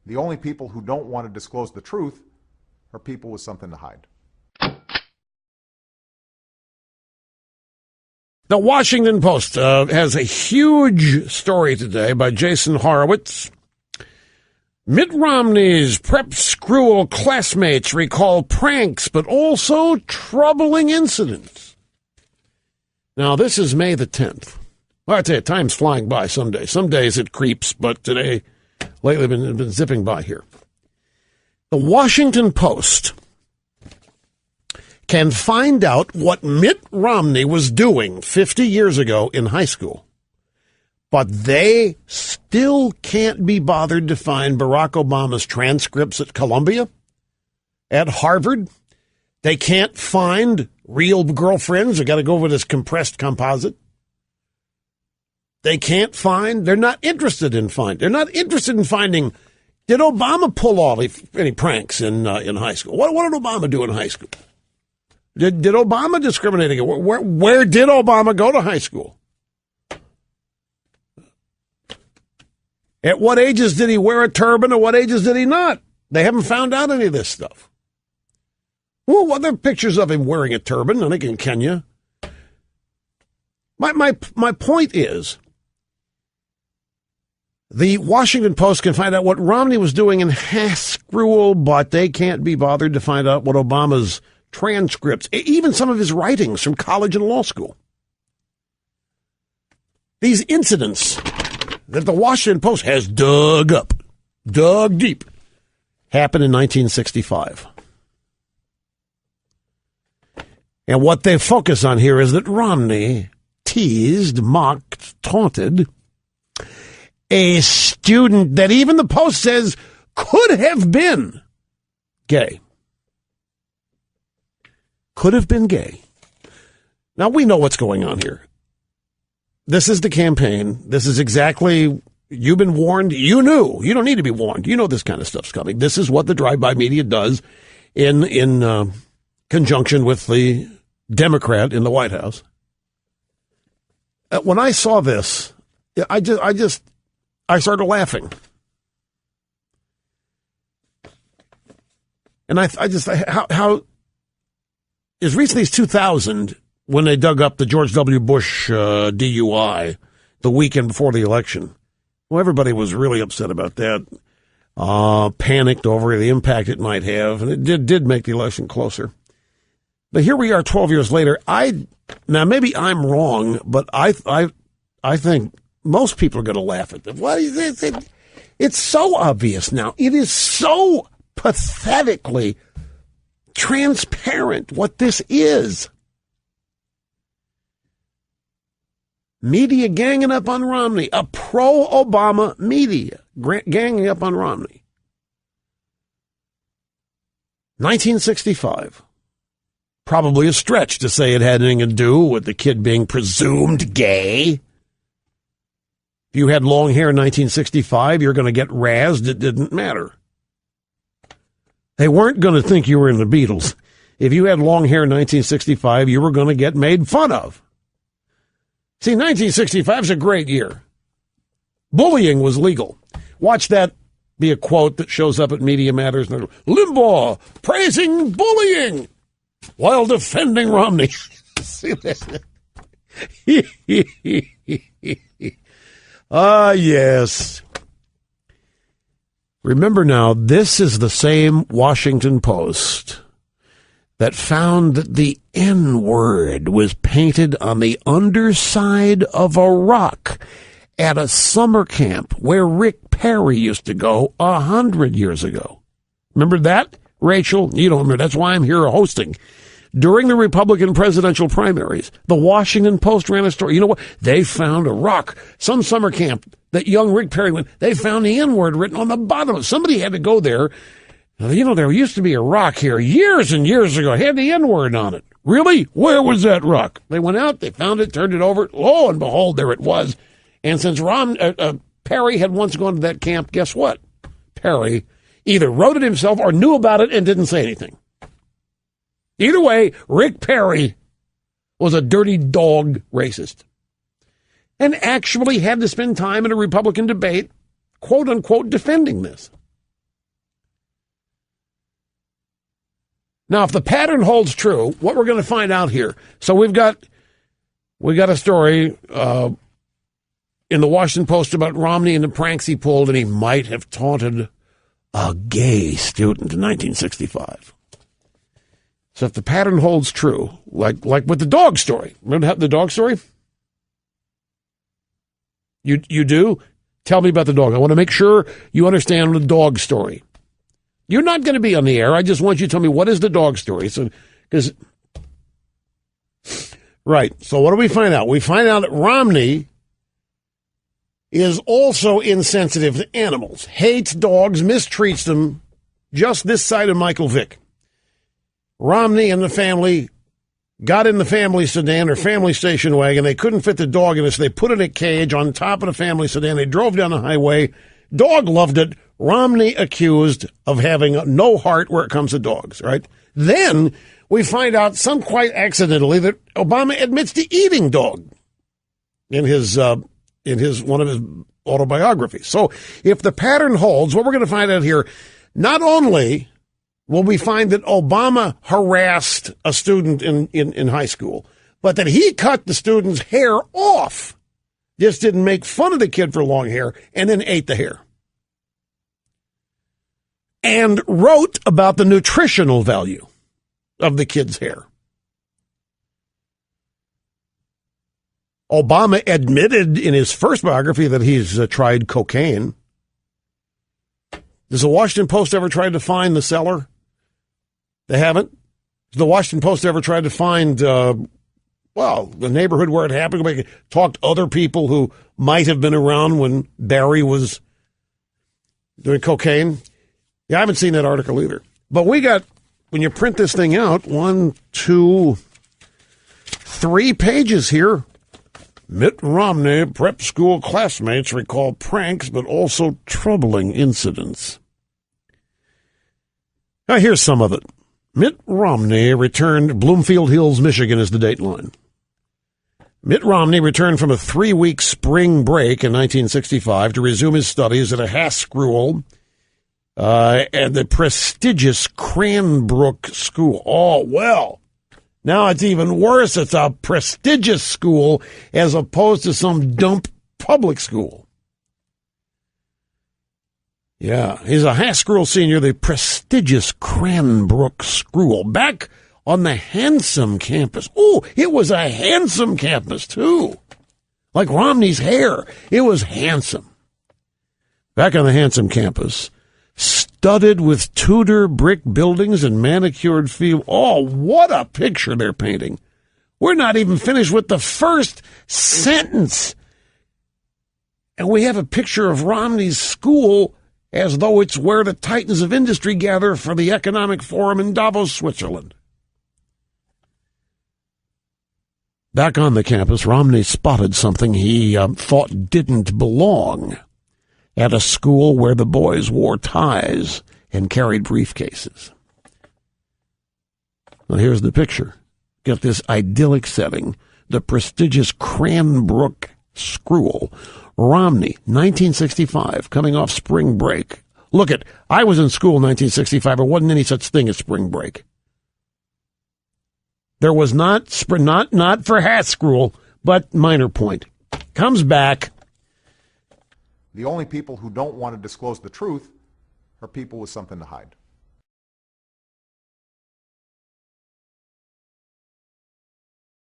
The only people who don't want to disclose the truth are people with something to hide. The Washington Post has a huge story today by Jason Horowitz. Mitt Romney's prep school classmates recall pranks, but also troubling incidents. Now, this is May the 10th. Well, I tell you, time's flying by some days. Some days it creeps, but today, lately, been zipping by here. The Washington Post can find out what Mitt Romney was doing 50 years ago in high school, but they still can't be bothered to find Barack Obama's transcripts at Columbia, at Harvard. They can't find real girlfriends. They got to go with this compressed composite. They can't find, they're not interested in finding, did Obama pull off any pranks in high school? What did Obama do in high school? Did Obama discriminate against? Where did Obama go to high school? At what ages did he wear a turban? At what ages did he not? They haven't found out any of this stuff. Well, there are pictures of him wearing a turban, I think in Kenya. My point is, the Washington Post can find out what Romney was doing in high school, but they can't be bothered to find out what Obama's transcripts, even some of his writings from college and law school. These incidents that the Washington Post has dug deep, happened in 1965. And what they focus on here is that Romney teased, mocked, taunted a student that even the Post says could have been gay. Could have been gay. Now, we know what's going on here. This is the campaign. This is exactly, you've been warned. You knew. You don't need to be warned. You know this kind of stuff's coming. This is what the drive-by media does in conjunction with the Democrat in the White House. When I saw this, I started laughing. And how as recently as 2000, when they dug up the George W. Bush DUI the weekend before the election, well, everybody was really upset about that, panicked over the impact it might have, and it did make the election closer. But here we are 12 years later. Now, maybe I'm wrong, but I think most people are going to laugh at them. What is this? It's so obvious now. It is so pathetically transparent what this is. Media ganging up on Romney. A pro-Obama media ganging up on Romney. 1965. Probably a stretch to say it had anything to do with the kid being presumed gay. If you had long hair in 1965, you're going to get razzed. It didn't matter. They weren't going to think you were in the Beatles. If you had long hair in 1965, you were going to get made fun of. See, 1965 is a great year. Bullying was legal. Watch that be a quote that shows up at Media Matters. Limbaugh praising bullying while defending Romney. See that? Yes. Remember now, this is the same Washington Post that found that the N-word was painted on the underside of a rock at a summer camp where Rick Perry used to go 100 years ago. Remember that, Rachel? You don't remember. That's why I'm here hosting. During the Republican presidential primaries, the Washington Post ran a story. You know what? They found a rock, some summer camp that young Rick Perry went. They found the N-word written on the bottom. Somebody had to go there. You know, there used to be a rock here years and years ago. It had the N-word on it. Really? Where was that rock? They went out, they found it, turned it over. Lo and behold, there it was. And since Perry had once gone to that camp, guess what? Perry either wrote it himself or knew about it and didn't say anything. Either way, Rick Perry was a dirty dog racist and actually had to spend time in a Republican debate, quote unquote, defending this. Now, if the pattern holds true, what we're going to find out here. So we got a story in the Washington Post about Romney and the pranks he pulled, and he might have taunted a gay student in 1965. So if the pattern holds true, like with the dog story. Remember the dog story? You do? Tell me about the dog. I want to make sure you understand the dog story. You're not going to be on the air. I just want you to tell me, what is the dog story? Right. So what do we find out? We find out that Romney is also insensitive to animals, hates dogs, mistreats them, just this side of Michael Vick. Romney and the family got in the family sedan or family station wagon. They couldn't fit the dog in it, so they put it in a cage on top of the family sedan. They drove down the highway. Dog loved it. Romney accused of having no heart where it comes to dogs, right? Then we find out, some quite accidentally, that Obama admits to eating dog in his one of his autobiographies. So if the pattern holds, what we're going to find out here, not only will we find that Obama harassed a student in high school, but that he cut the student's hair off, just didn't make fun of the kid for long hair, and then ate the hair. And wrote about the nutritional value of the kid's hair. Obama admitted in his first biography that he's tried cocaine. Does the Washington Post ever try to find the seller? They haven't. Has the Washington Post ever tried to find, the neighborhood where it happened? We talked to other people who might have been around when Barry was doing cocaine. Yeah, I haven't seen that article either. But we got, when you print this thing out, 1, 2, 3 pages here. Mitt Romney prep school classmates recall pranks, but also troubling incidents. Now, here's some of it. Mitt Romney returned. Bloomfield Hills, Michigan is the dateline. Mitt Romney returned from a 3-week spring break in 1965 to resume his studies at a Haas School at the prestigious Cranbrook School. Oh, well, now it's even worse. It's a prestigious school as opposed to some dump public school. Yeah, he's a Haas School senior, the prestigious Cranbrook School, back on the handsome campus. Oh, it was a handsome campus, too. Like Romney's hair. It was handsome. Back on the handsome campus, studded with Tudor brick buildings and manicured field. Oh, what a picture they're painting. We're not even finished with the first sentence. And we have a picture of Romney's school as though it's where the titans of industry gather for the economic forum in Davos, Switzerland. Back on the campus, Romney spotted something he thought didn't belong at a school where the boys wore ties and carried briefcases. Now, here's the picture. Got this idyllic setting, the prestigious Cranbrook School. Romney, 1965, coming off spring break. Look at, I was in school in 1965. There wasn't any such thing as spring break. There was not for Haas School, but minor point. Comes back. The only people who don't want to disclose the truth are people with something to hide.